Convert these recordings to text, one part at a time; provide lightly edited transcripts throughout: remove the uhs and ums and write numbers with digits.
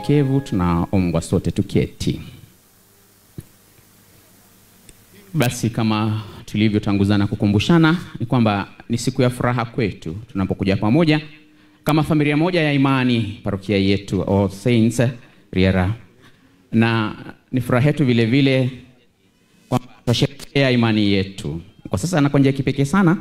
unyenyekevu tunaomba sote tuketi. Basi kama tulivyotanguzana kukumbushana ni kwamba ni siku ya furaha kwetu tunapokuja pamoja kama familia moja ya imani parokia yetu All Saints Riera, na ni furaha yetu vile vile kwamba tunasherehekea imani yetu kwa sasa na kwa njia kipekee sana,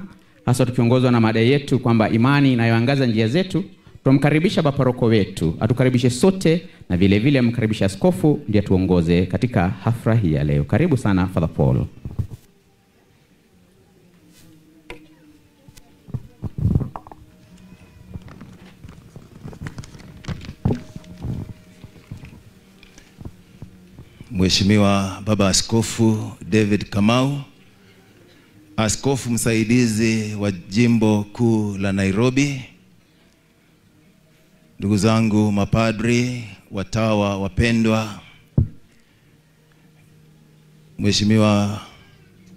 hasa tukiongozwa na mada yetu kwamba imani inayoangaza njia zetu. Tumkaribisha baba paroko wetu atukaribishe sote, na vile vile mkaribisha askofu ndiye tuongoze katika hafla hii ya leo. Karibu sana Father Paul. Mheshimiwa Baba Askofu David Kamau, askofu msaidizi wa jimbo kuu la Nairobi, ndugu zangu mapadri, watawa wapendwa, Mheshimiwa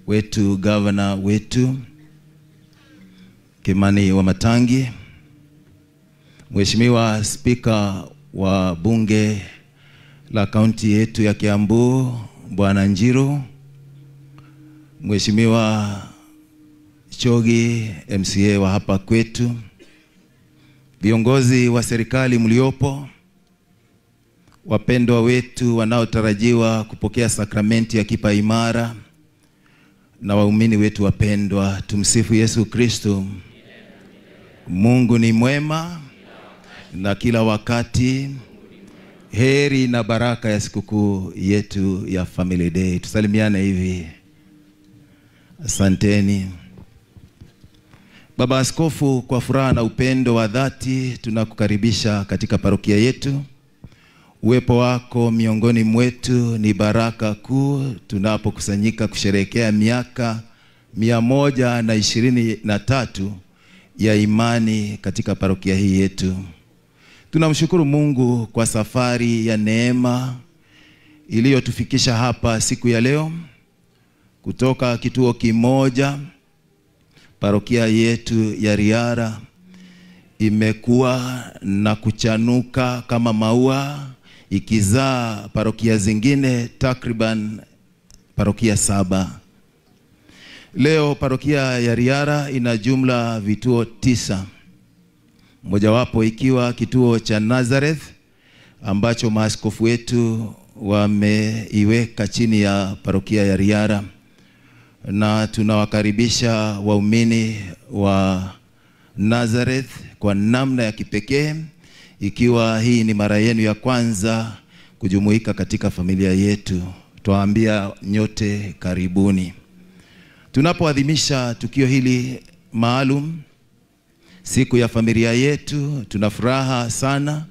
wetu gavana wetu Kimani Wamatangi, Mheshimiwa spika wa bunge la kaunti yetu ya Kiambu Bwana Njiru, Mheshimiwa Chogi MCA wa hapa kwetu, viongozi wa serikali mliopo, wapendwa wetu wanaotarajiwa kupokea sakramenti ya kipaimara, na waumini wetu wapendwa, tumsifu Yesu Kristo. Mungu ni mwema na kila wakati. Heri na baraka ya sikukuu yetu ya Family Day. Tusalimiane hivi. Asanteni. Baba Askofu, kwa furaha na upendo wa dhati tunakukaribisha katika parokia yetu. Uwepo wako miongoni mwetu ni baraka kuu tunapokusanyika kusherehekea miaka 123 ya imani katika parokia hii yetu. Tunamshukuru Mungu kwa safari ya neema iliyotufikisha hapa siku ya leo kutoka kituo kimoja. Parokia yetu ya Riara imekuwa na kuchanuka kama maua, ikizaa parokia zingine takriban parokia 7. Leo parokia ya Riara ina jumla vituo 9. Mojawapo ikiwa kituo cha Nazareth ambacho maaskofu wetu wameiweka chini ya parokia ya Riara, na tunawakaribisha waumini wa Nazareth kwa namna ya kipekee, ikiwa hii ni mara yenu ya kwanza kujumuika katika familia yetu. Tuwaambia nyote karibuni. Tunapoadhimisha tukio hili maalum, siku ya familia yetu, tunafuraha sana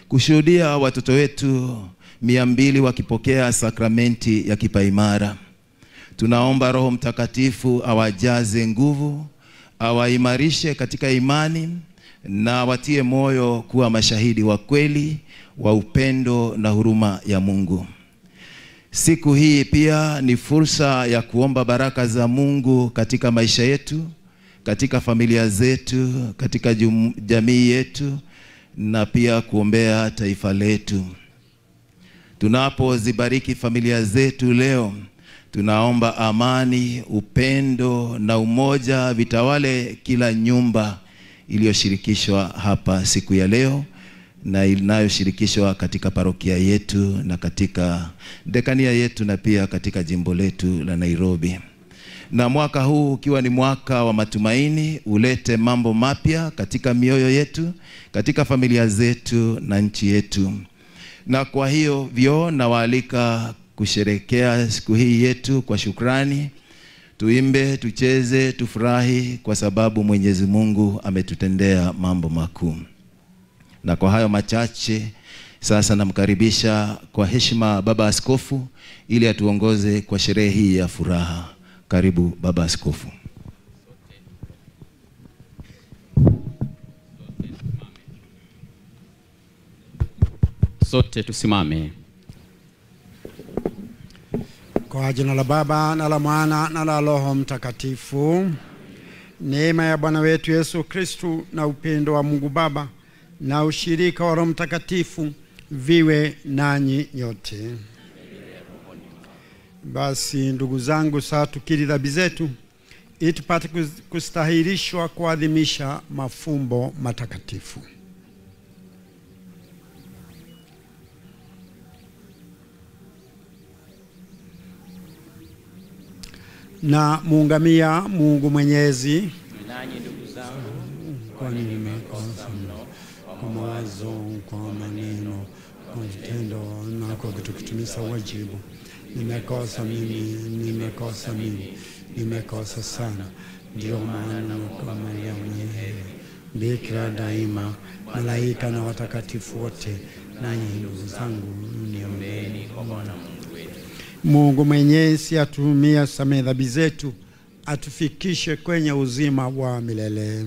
kushuhudia watoto wetu 200 wakipokea sakramenti ya kipaimara. Tunaomba Roho Mtakatifu awajaze nguvu, awaimarishe katika imani, na watie moyo kuwa mashahidi wa kweli wa upendo na huruma ya Mungu. Siku hii pia ni fursa ya kuomba baraka za Mungu katika maisha yetu, katika familia zetu, katika jamii yetu, na pia kuombea taifa letu. Tunapozibariki familia zetu leo, tunaomba amani, upendo na umoja vitawale kila nyumba iliyoshirikishwa hapa siku ya leo, na inayoshirikishwa katika parokia yetu na katika dekania yetu, na pia katika jimbo letu la Nairobi. Na mwaka huu ukiwa ni mwaka wa matumaini, ulete mambo mapya katika mioyo yetu, katika familia zetu na nchi yetu. Na kwa hiyo nawaalika kusherehekea siku hii yetu kwa shukrani. Tuimbe, tucheze, tufurahi kwa sababu Mwenyezi Mungu ametutendea mambo makuu. Na kwa hayo machache sasa namkaribisha kwa heshima Baba Askofu ili atuongoze kwa sherehe hii ya furaha. Karibu Baba Askofu. Sote tusimame. Kwa jina la Baba na la Mwana na la Roho Mtakatifu. Neema ya Bwana wetu Yesu Kristo na upendo wa Mungu Baba na ushirika wa Roho Mtakatifu viwe nanyi nyote. Basi ndugu zangu, sasa tukiri dhambi zetu ili tupate kustahilishwa kuadhimisha mafumbo matakatifu. Na muungamia Mungu Mwenyezi. Nanyi ndugu zangu, kwani nimekosa mno kwa mawazo, kwa maneno, kwa vitendo na kwa kutokutumiza wajibu. Nimekosa mimi, nimekosa sana. Ndio maana kwa Maria mwenyewe, Bikira daima, malaika na watakatifu wote, nanyi ndugu zangu, niombeeni kwa Bwana Mungu wetu. Mungu Mwenyezi aturumie, asamehe dhambi zetu, atufikishe kwenye uzima wa milele.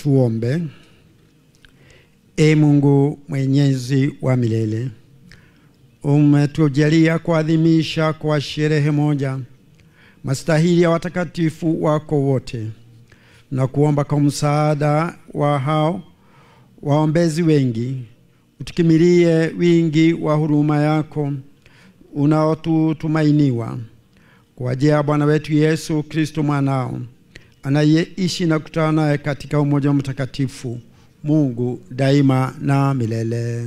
Tuombe. Ee Mungu mwenyezi wa milele, umetujalia kuadhimisha kwa sherehe moja mastahili ya watakatifu wako wote, na kuomba kwa msaada wa hao waombezi wengi utukimilie wingi wa huruma yako unaotutumainiwa kwa ajili ya Bwana wetu Yesu Kristo mwanao, anayeishi na kutawala naye katika umoja mtakatifu Mungu daima na milele.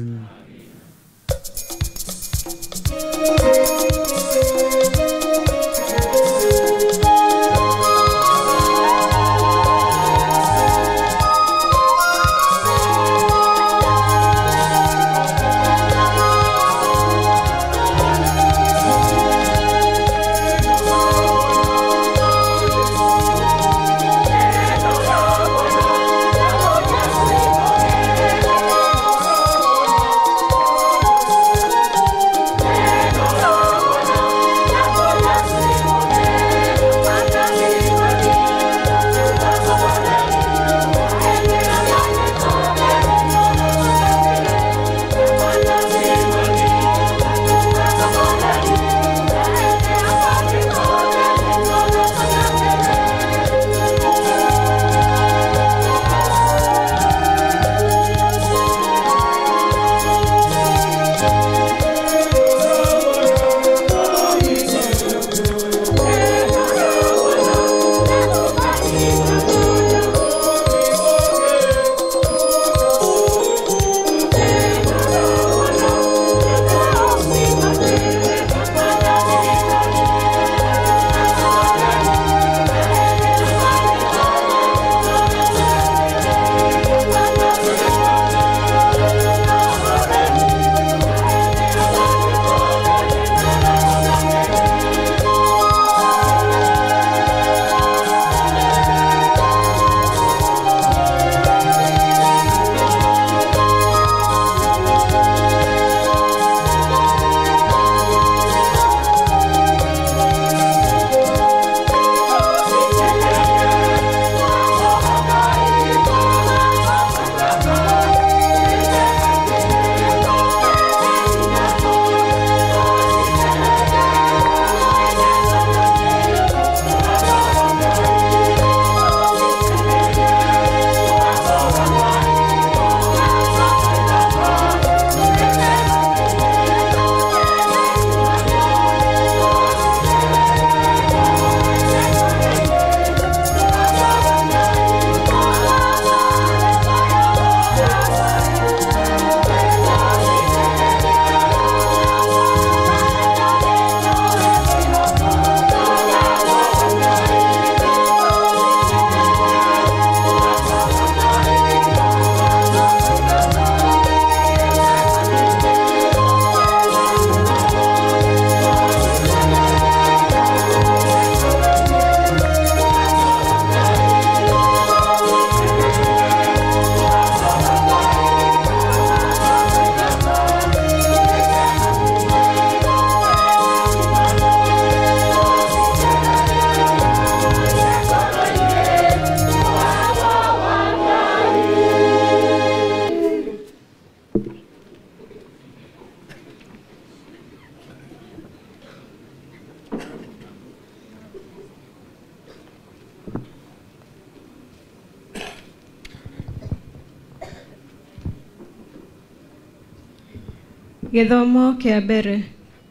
Githomo kia mbere,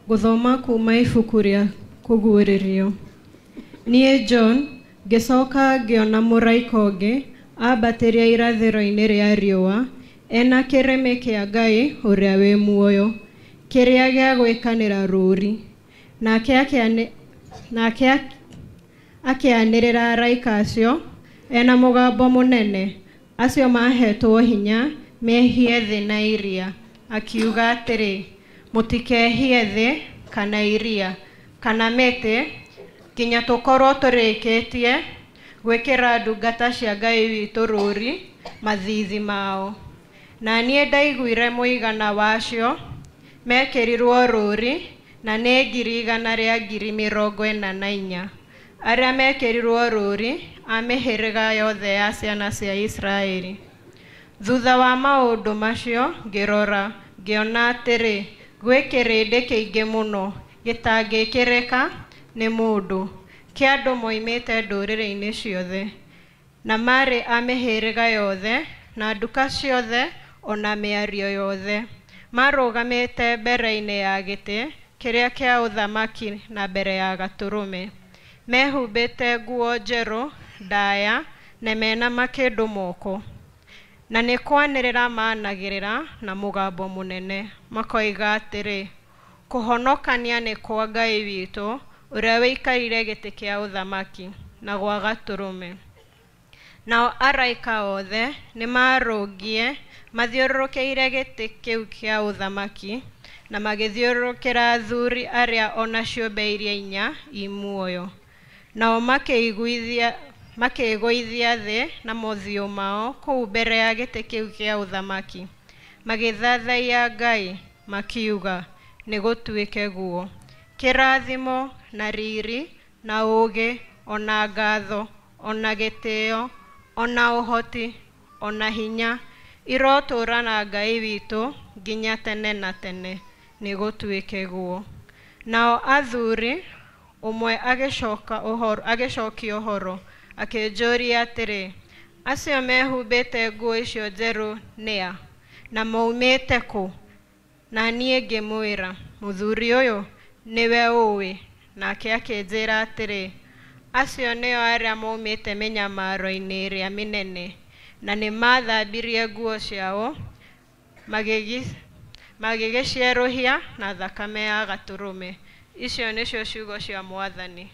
guthoma kuma ibuku ria kuguririo. Nie John ngicoka ngiona muraika ungi ambatiria irathiro-ini ria riua ena kireme kia Ngai uria wi muoyo kiria gia gwikanira ruri nake akianirira araika acio ena mugambo munene acio mahetwo hinya mehie thi na iria akiuga atiri mutikehie thi kana iria kana mete kinya tukorwo turikitie gwikira ndungata cia Ngai witu ruri mathithi mao na nie ndaiguire muigana wacio mekirirwo ruri na ne 144,000 arĩa mekĩrirwo rũũri a mĩhĩrĩga yothe ya ciana cia Israeli. Thutha wa maũndũ macio ngĩrora ngĩona atĩrĩ, gwĩ kĩrĩndĩ kĩingĩ mũno gĩtangĩkĩrĩka nĩ mũndũ, kĩa andũ moimĩte ndũrĩrĩ-inĩ ciothe, na marĩ a mĩhĩrĩga yothe na nduka ciothe ona mĩario yothe, marũgamĩte mbere-inĩ ya gĩtĩ kĩrĩa kĩa ũthamaki na mbere ya Gatũrũme, mehumbĩte nguo njerũ ndaya na mena makĩndũ moko, na nĩ kwanĩrĩra managĩrĩra na mũgambo mũnene, makoiga atĩrĩ, kũhonokania nĩ kwa Ngai witũ ũrĩa wĩikarire gĩtĩ kĩa ũthamaki na gwa Gatũrũme. Nao araika othe nĩ marũngiĩ mathiũrũrũkĩire gĩtĩ kĩu kĩa ũthamaki na magĩthiũrũrũkĩra athuri arĩa ona ciũmbe iria inya imuoyo. Nao makĩĩgũithia thĩ na mothiũ mao kũu mbere ya gĩtĩ kĩu kĩa ũthamaki, magĩthathaiya Ngai makiuga, nĩ gũtuĩke guo. Kĩrathimo na riri na ũũgĩ ona ngatho ona gĩtĩo ona ũhoti ona hinya irotũũra na Ngai witũ nginya tene na tene, nĩ gũtuĩke guo. Nao athuri ũmwe agĩcokia ũhoro akĩnjũria atĩrĩ, acio mehumbĩte nguo icio njerũ nĩa na maumĩte kũ? Na niĩ ngĩmwĩra, mũthuri ũyũ nĩwe ũĩ. Nake akĩnjĩra atĩrĩ, acio nĩo arĩa maumĩte mĩnyamaro-inĩ ĩrĩa mĩnene, na nĩ mathambirie nguo ciao magĩgĩcierũhia na thakame ya Gatũrũme. Icio nĩcio ciugo cia Mwathani.